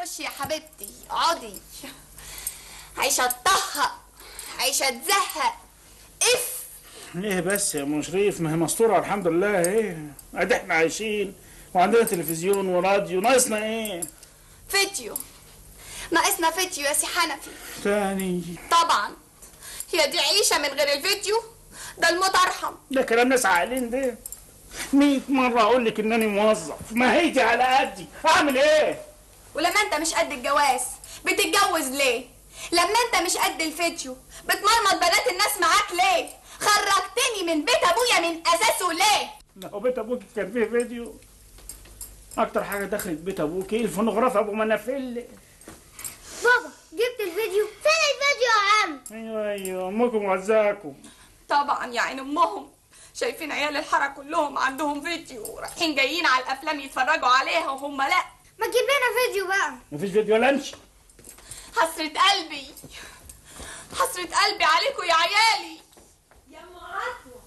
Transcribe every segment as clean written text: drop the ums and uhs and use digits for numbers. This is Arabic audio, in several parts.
خشي يا حبيبتي اقعدي. عايشه تطهق، عايشه تزهق. اف ليه بس يا ام شريف؟ ما هي مستوره الحمد لله اهي. ادي احنا عايشين وعندنا تلفزيون وراديو، ناقصنا ايه؟ فيديو. ناقصنا فيديو يا سي حنفي. تاني؟ طبعا. هي دي عيشه من غير الفيديو؟ ده الموت ارحم. ده كلام ناس عاقلين ده. 100 مرة أقول لك إنني موظف، ما هيتي على قدي، أعمل إيه؟ ولما أنت مش قد الجواز بتتجوز ليه؟ لما أنت مش قد الفيديو بتمرمط بنات الناس معاك ليه؟ خرجتني من بيت أبويا من أساسه ليه؟ هو بيت أبوك كان فيه فيديو؟ أكتر حاجة دخلت بيت أبوك إيه؟ الفونوغراف أبو منافل. بابا جبت الفيديو؟ فين الفيديو يا عم؟ أيوه أمكم وعزاكم. طبعا يا عين أمهم. شايفين عيال الحارة كلهم عندهم فيديو رايحين جايين على الافلام يتفرجوا عليها وهم لا. ما تجيب لنا فيديو بقى. مفيش فيديو ولا امشي. حسرة قلبي، حسرة قلبي عليكم يا عيالي. يا ام عطوة،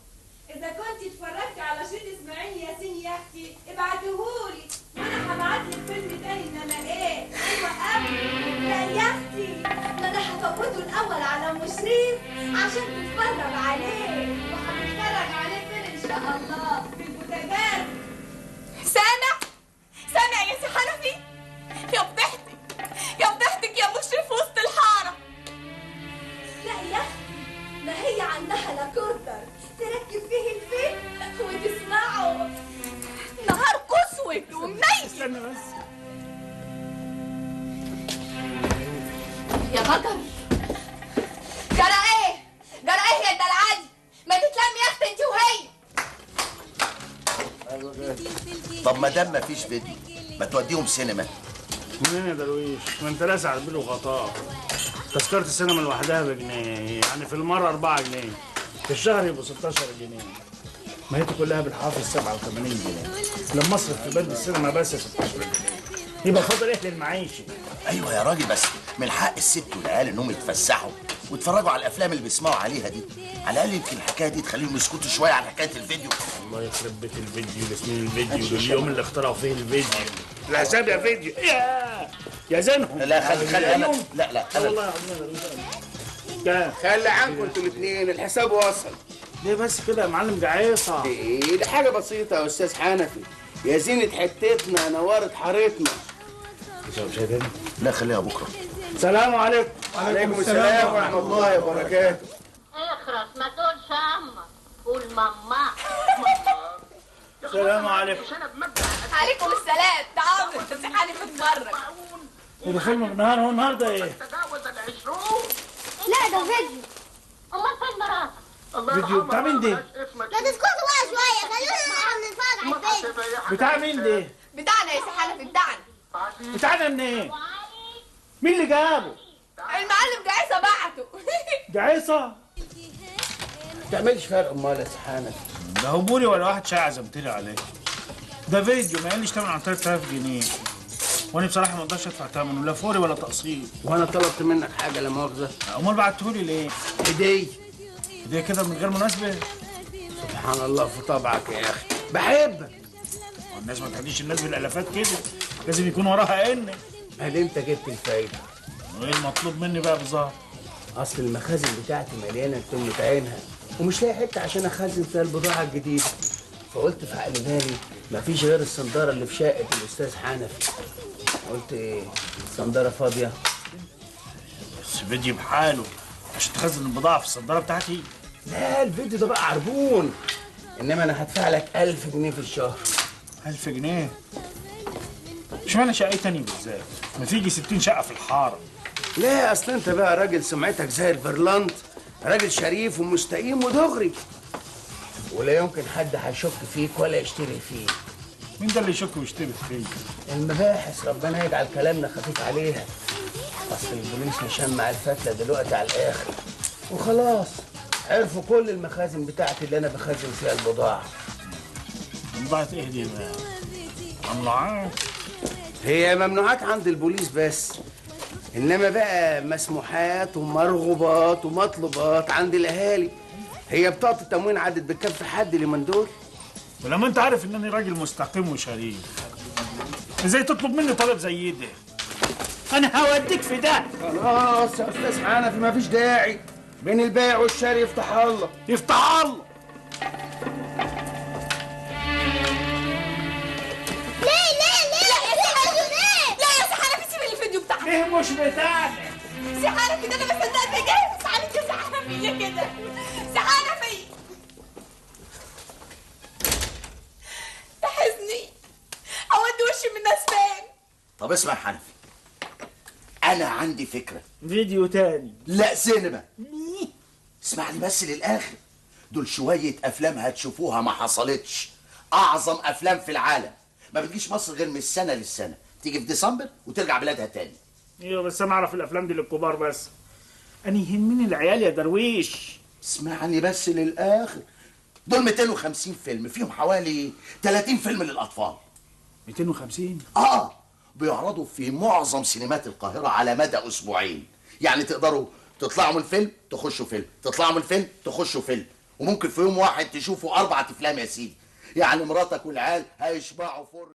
اذا كنت اتفرجتي على شريط اسماعيل ياسين يا اختي ابعتيهولي وانا هبعتلك فيلم تاني. انما ايه وقفت؟ لا يا اختي، ده انا هفوته الاول على ام شريف عشان تتفرج عليه، وهنتفرج عليه فين ان شاء الله في البوتاجاز. سامع يا سي حنفي؟ يا فضحتك، يا فضحتك يا مشرف وسط الحاره. لا يا اختي، ما هي عندها لاكوردر تركب فيه الفيلم وتسمعه نهار اسود ومنيل. استنى بس يا بطل. جرى ايه؟ جرى ايه يا دلعادي؟ ما تتلم يا اختي انت وهي. طب ما دام مفيش فيديو ما توديهم سينما. منين يا درويش؟ ما انت لاسع على البيل وغطاه. تذكرة السينما لوحدها بجنيه، يعني في المرة 4 جنيه، في الشهر يبقوا 16 جنيه. ما هي كلها بالحافظ 87 جنيه. لما اصرف في بند السينما بس 16 جنيه يبقى فاضل ايه للمعيشة؟ ايوه يا راجل، بس من حق الست والعيال انهم يتفسحوا ويتفرجوا على الافلام اللي بيسمعوا عليها دي. على الاقل يمكن الحكايه دي تخليهم يسكتوا شويه عن حكايه الفيديو. الله يخرب بيت الفيديو، لسنين الفيديو، اليوم اللي اخترعوا فيه الفيديو. الحساب يا فيديو يا زينهم. لا خلي انا لا والله خلي عنكم انتوا الاثنين، الحساب وصل. ليه بس كده يا معلم جعيصه؟ ايه دي حاجه بسيطه يا استاذ حنفي. يا زينة حتتنا نورت حارتنا. مش هيدني؟ لا خليها بكره. السلام عليكم. وعليكم السلام ورحمه الله وبركاته. اخرس ما تقولش امك، قول ماما. السلام عليكم. عليكم السلام. تعالوا انت سي حنفي اتفرج. ده فيلم بالنهار؟ هو النهارده ايه؟ لا ده فيديو. امال فين مراتك؟ فيديو بتاع مين ده؟ ما تسكتوا بقى شويه، خلونا نتفرج على الفيديو. بتاع مين ده؟ بتاعنا يا سي حنفي بتاعنا. بتاعنا منين؟ مين اللي جابه؟ المعلم جعيصه بعته. جعيصه؟ ما تعملش فرق امال يا سي حنفي. ده هو بولي ولا واحد شاي عزمتلي عليه. ده فيديو ما قاليش تمن عن 3000 جنيه. وانا بصراحه ما اقدرش ادفع ثمنه لا فوري ولا تقسيط. وانا طلبت منك حاجه لا مؤاخذه؟ امال بعتهولي ليه؟ هديه. هديه كده من غير مناسبه؟ سبحان الله في طبعك يا اخي، بحبك. والناس ما تهديش الناس بالالافات كده، لازم يكون وراها ان. هل انت جبت الفايده؟ وايه المطلوب مني بقى بالظبط؟ اصل المخازن بتاعتي مليانه تمة عينها ومش لاقي حته عشان اخزن فيها البضاعه الجديده، فقلت في عقل بالي مفيش غير الصنداره اللي في شقه الاستاذ حنفي. قلت ايه، الصنداره فاضيه. بس فيديو بحاله عشان تخزن البضاعه في الصنداره بتاعتي؟ لا الفيديو ده بقى عربون، انما انا هدفع لك 1000 جنيه في الشهر. 1000 جنيه؟ اشمعنى شقه تاني بالذات؟ ما في يجي 60 شقه في الحاره. لا اصل انت بقى راجل سمعتك زي البرلنت، راجل شريف ومستقيم ودغري، ولا يمكن حد هيشك فيك ولا يشتري فيك. مين ده اللي يشك ويشتري فيا؟ المباحث ربنا يجعل كلامنا خفيف عليها. اصل البوليس مشمع الفتله دلوقتي على الاخر، وخلاص عرفوا كل المخازن بتاعتي اللي انا بخزن فيها البضاعه. بضاعه ايه دي بقى؟ ممنوعات؟ هي ممنوعات عند البوليس بس، انما بقى مسموحات ومرغوبات ومطلوبات عند الاهالي. هي بطاقه التموين عدت بكف حد اليومين دول. ولما انت عارف انني راجل مستقيم وشريف، ازاي تطلب مني طلب زي ده؟ انا هوديك في ده. خلاص يا استاذ حنفي مفيش داعي، بين البيع والشاري يفتح الله. يفتح الله. لا يا سي حنفي سيب الفيديو بتاعك. ليه مش بتاعنا؟ سي حنفي ده انا ما صدقت جاي. سي حنفي يا سي حنفي ليه كده؟ سي حنفي تحزني اودي وشي من الناس فين؟ طب اسمع يا حنفي، انا عندي فكره. فيديو تاني؟ لا سينما. اسمعني بس للاخر، دول شويه افلام هتشوفوها ما حصلتش، اعظم افلام في العالم. ما بتجيش مصر غير من السنه للسنه، تيجي في ديسمبر وترجع بلادها تاني. ايوه بس انا اعرف الافلام دي للكبار بس، انا يهمني العيال يا درويش. اسمعني بس للاخر، دول 250 فيلم، فيهم حوالي 30 فيلم للاطفال. 250؟ بيعرضوا في معظم سينمات القاهره على مدى اسبوعين، يعني تقدروا تطلعوا من الفيلم تخشوا فيلم، تطلعوا من الفيلم تخشوا فيلم، وممكن في يوم واحد تشوفوا 4 افلام يا سيدي. يعني مراتك والعيال هيشبعوا فرن.